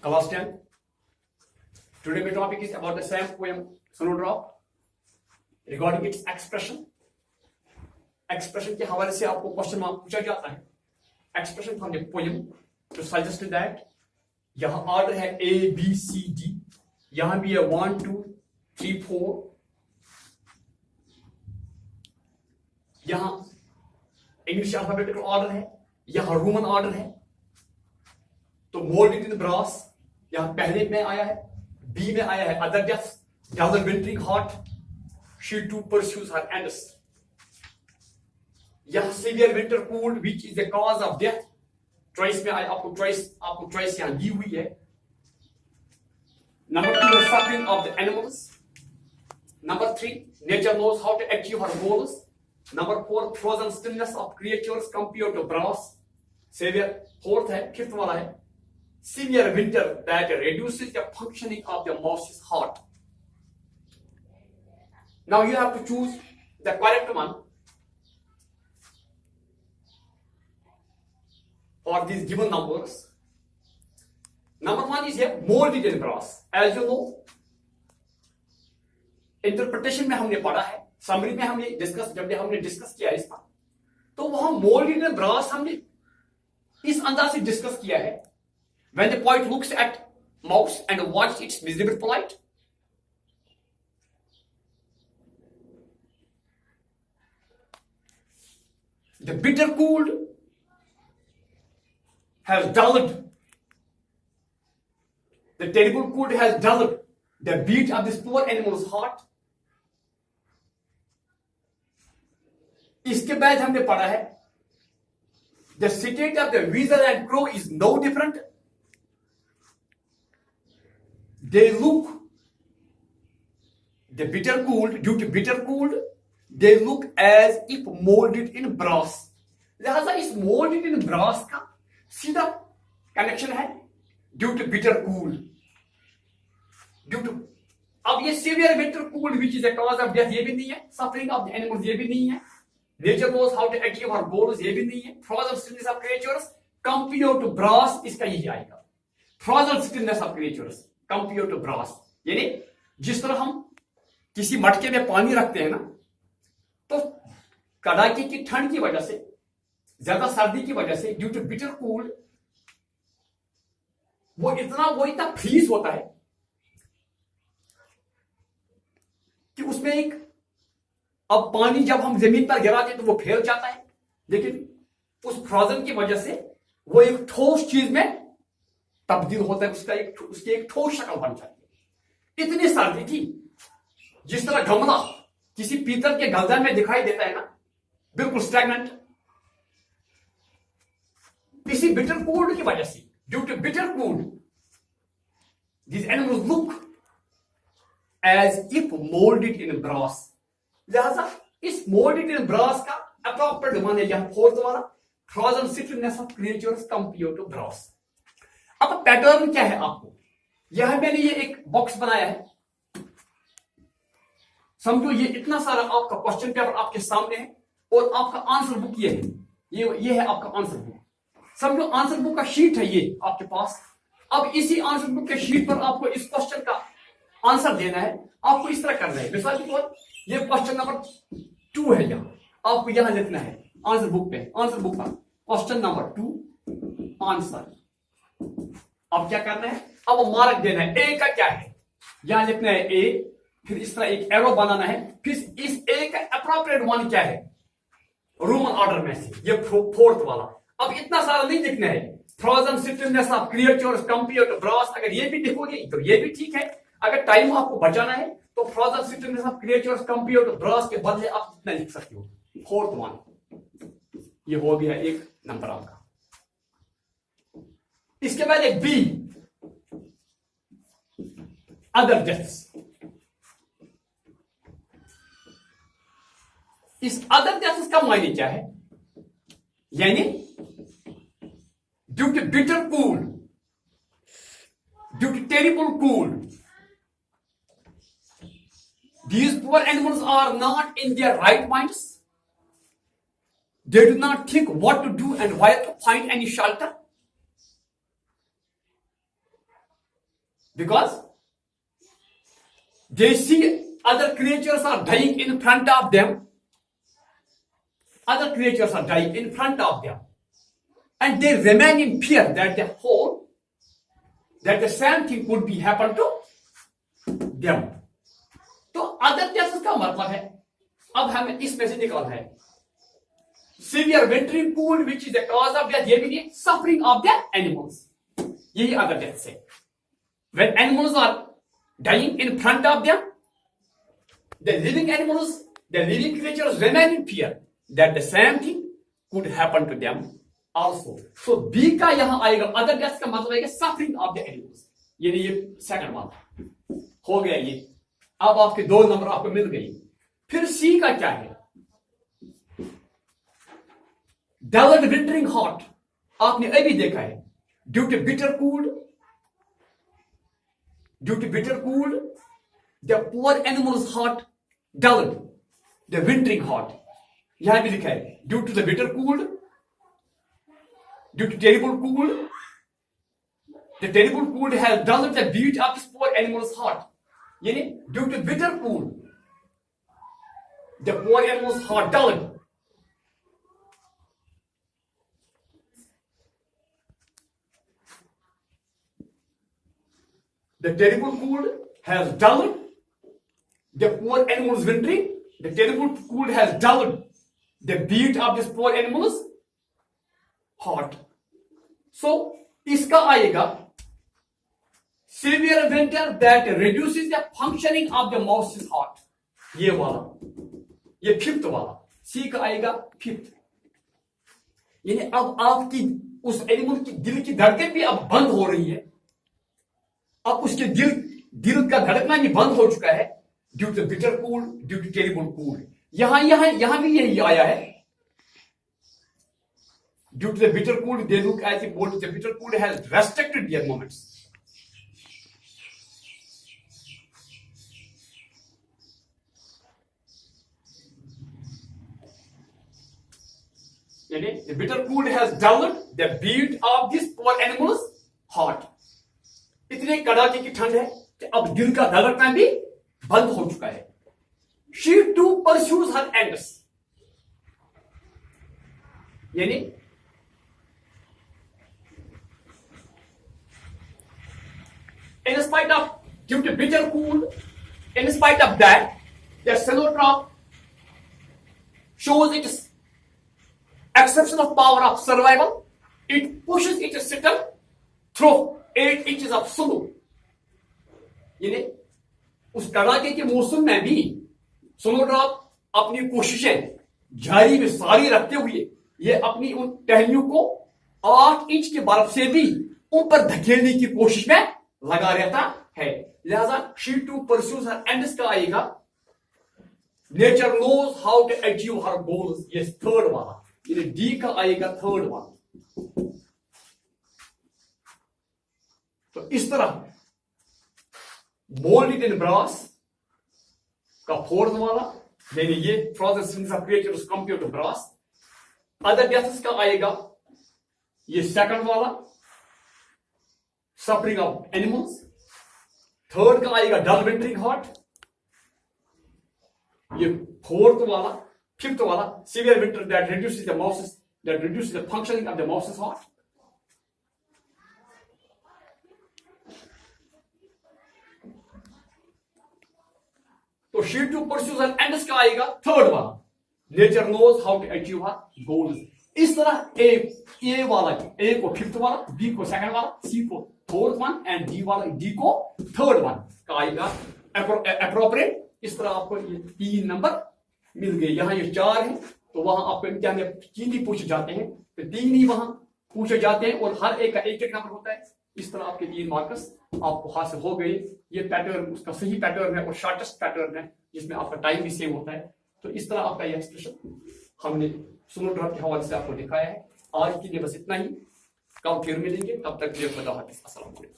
Class 10. Today my topic is about the same poem Snowdrop regarding its expression. Expression के हवाले से आपको question में पूछा जाता है. Expression from the poem to suggest that यहाँ ऑर्डर है A B C D, यहाँ भी है 1 2 3 4, यहाँ इंग्लिश अल्फाबेटिकल ऑर्डर है, यहाँ रोमन ऑर्डर है. तो मोल्डेड इन ब्रास यहाँ पहले में आया है, बी में आया है other deaths, down wintering hot, she to pursues her ends. यहाँ severe winter cold which is the cause of death. Choice में आया, आपको चॉइस यहाँ दी हुई है. Number 2 the suffering of the animals. Number 3 nature knows how to achieve her goals. Number 4 frozen stillness of creatures compared to brass. Severe fourth है, fifth वाला है severe winter that reduces the functioning of the mouse's heart. Now you have to choose the correct one for these given numbers. Number 1 is here molded in brass. As you know, interpretation में हमने पढ़ा है, summary में हमने discuss किया इसका, तो वहां molded in brass हमने इस अंदाज से डिस्कस किया है. When the poet looks at mouse and watches its miserable plight, the bitter cold has dulled, the terrible cold has dulled the beat of this poor animal's heart. इसके बाद हमने पढ़ा है the state of the weasel and crow is no different. They look, the bitter cold, due to bitter cold, they look as if molded in brass. लिहाजा इस molded in brass का सीधा connection है due to bitter cold. Due to, अब ये severe winter cold which is a cause of death ये भी नहीं है, suffering of the animals ये भी नहीं है, nature knows how to achieve her goals ये भी नहीं है, frozen stillness of creatures compared to brass इसका यही आएगा. Frozen stillness of creatures compared to brass, यानी जिस तरह हम किसी मटके में पानी रखते हैं ना, तो कड़ाके की ठंड की वजह से, ज्यादा सर्दी की वजह से, ड्यू टू बिटर कोल्ड, वो इतना फ्रीज होता है कि उसमें एक, अब पानी जब हम जमीन पर गिराते तो वो फैल जाता है, लेकिन उस फ्रोजन की वजह से वो एक ठोस चीज में तब्दील होता है, उसकी एक ठोस शक्ल बन जाती है. इतनी सर्दी थी, जिस तरह गमला किसी पीतल के गलदे में दिखाई देता है ना, बिल्कुल स्टैग्नेंट, किसी बिटर कोल्ड की वजह से, due to bitter cold, these animals look as if molded in brass. लिहाजा इस molded in brass का appropriate वन है यहां फोर्थ वाला, frozen stillness of creatures compared to brass. अब पैटर्न क्या है आपको, यहां मैंने ये एक बॉक्स बनाया है, समझो ये इतना सारा आपका क्वेश्चन पेपर आपके सामने है और आपका आंसर बुक ये है, ये है आपका आंसर बुक. समझो आंसर बुक का शीट है ये आपके पास. अब इसी आंसर बुक के शीट पर आपको इस क्वेश्चन का आंसर देना है. आपको इस तरह करना है, मिसाल के तौर ये क्वेश्चन नंबर 2 है, यहां आपको यहां लिखना है आंसर बुक पे, आंसर बुक पर क्वेश्चन नंबर 2 आंसर. अब क्या करना है, अब मार्क देना है. ए का क्या है, यहां लिखना है ए, फिर इस तरह एक एरो बनाना है, फिर इस ए का अप्रोप्रिएट वन क्या है रोमन ऑर्डर में से, ये फोर्थ वाला. अब इतना सारा नहीं लिखना है, frozen stillness of creatures compared to brass, अगर ये भी लिखोगे तो ये भी ठीक है. अगर टाइम आपको बचाना है तो frozen stillness of creatures compared to brass के बदले आप इतना लिख सकते हो, फोर्थ वन. ये हो गया एक नंबर आपका. इसके बाद एक बी, अदर डेथ्स. इस अदर डेथ्स का मायने क्या है, यानी due to bitter cold, due to terrible cold, these poor animals are not in their right minds. They do not think what to do and where to find any shelter. because they see other creatures are dying in front of them. Other creatures are dying in front of them. And they remain in fear that the same thing could be happen to them. तो other deaths का मतलब है, अब हमें इसमें से निकालना है severe wintering cold which is the cause of death, ये भी नहीं, सफरिंग ऑफ द एनिमल्स, यही अदर डेथ्स है. When animals are dying in front of them, the living animals, the living creatures remain in fear that the same thing could happen to them also. So B का यहां आएगा, other deaths का मतलब है suffering of the animals, ये second वाला हो गया. ये अब आपके 2 नंबर आपको मिल गई. फिर C का क्या है? Dulled wintering heart, आपने अभी देखा है, due to bitter cold, the poor animal's heart dulled, the wintering heart. यहां भी लिखा है due to the bitter cold, due to terrible cold, the terrible cold has dulled the beat of this poor animal's heart. यानी due to bitter cold, the poor animal's heart dulled. The terrible cold has dulled the poor animal's wintering. The terrible cold has dulled the beat of this poor animal's heart. So, इसका आएगा severe winter that reduces the functioning of the mouse's heart. ये वाला, ये fifth वाला, सी का आएगा fifth. यानी अब आपकी उस एनिमल की दिल की धड़कन भी अब बंद हो रही है. अब उसके दिल का धड़कना भी बंद हो चुका है due to bitter cold, due to terrible cold. यहां भी यही आया है. Due to the bitter cold they look as if both the bitter cold has restricted their movements. यानी the bitter cold has dulled the beat of this poor animal's heart. इतने कड़ाके की ठंड है कि अब दिल का धड़कना भी बंद हो चुका है. She too pursues her ends. यानी in spite of due to bitter cold, in spite of that, the Cenotrop shows its exceptional power of survival. It pushes its system through 8 inches of snow. यानी उस कड़ाके के मौसम में भी snowdrop अपनी कोशिशें जारी में सारी रखते हुए ये अपनी उन टहनियों को 8 इंच के बर्फ से भी ऊपर धकेलने की कोशिश में लगा रहता है. लिहाजा she to pursues her ends का आएगा nature knows how to achieve her goals. ये थर्ड वाला, यानी डी का आएगा थर्ड वाला. तो इस तरह मोल्डेड इन ब्रास का फोर्थ वाला, यानी ये frozen springs of creatures compare to brass. Other deaths का आएगा ये सेकंड वाला, सफरिंग ऑफ एनिमल्स. थर्ड का आएगा डल विंटरिंग हार्ट, ये फोर्थ वाला. फिफ्थ वाला severe winter that reduces the functioning of the mouse's heart. तो she to pursues her ends का आएगा थर्ड वाला, nature knows how to achieve her goals. इस तरह ए वाला, ए को फिफ्थ वाला, बी को सेकंड वाला, सी को फोर्थ वन एंड डी को थर्ड वन का आएगा अप्रोप्रिएट. इस तरह आपको ये 3 नंबर मिल गए. यहां ये 4 है, तो वहां आपको इम्तिहान में 3 ही पूछे जाते हैं, तो 3 ही वहां पूछे जाते हैं और हर एक का एक नंबर होता है. इस तरह आपके 3 मार्क्स आपको हासिल हो गए. ये पैटर्न उसका सही पैटर्न है और शॉर्टेस्ट पैटर्न है जिसमें आपका टाइम भी सेव होता है. तो इस तरह आपका ये एक्सप्रेशन हमने स्नोड्रॉप के हवाले से आपको दिखाया है. आज के लिए बस इतना ही. कल फिर मिलेंगे, तब तक के लिए खुदा हाफिज़. अस्सलाम वालेकुम.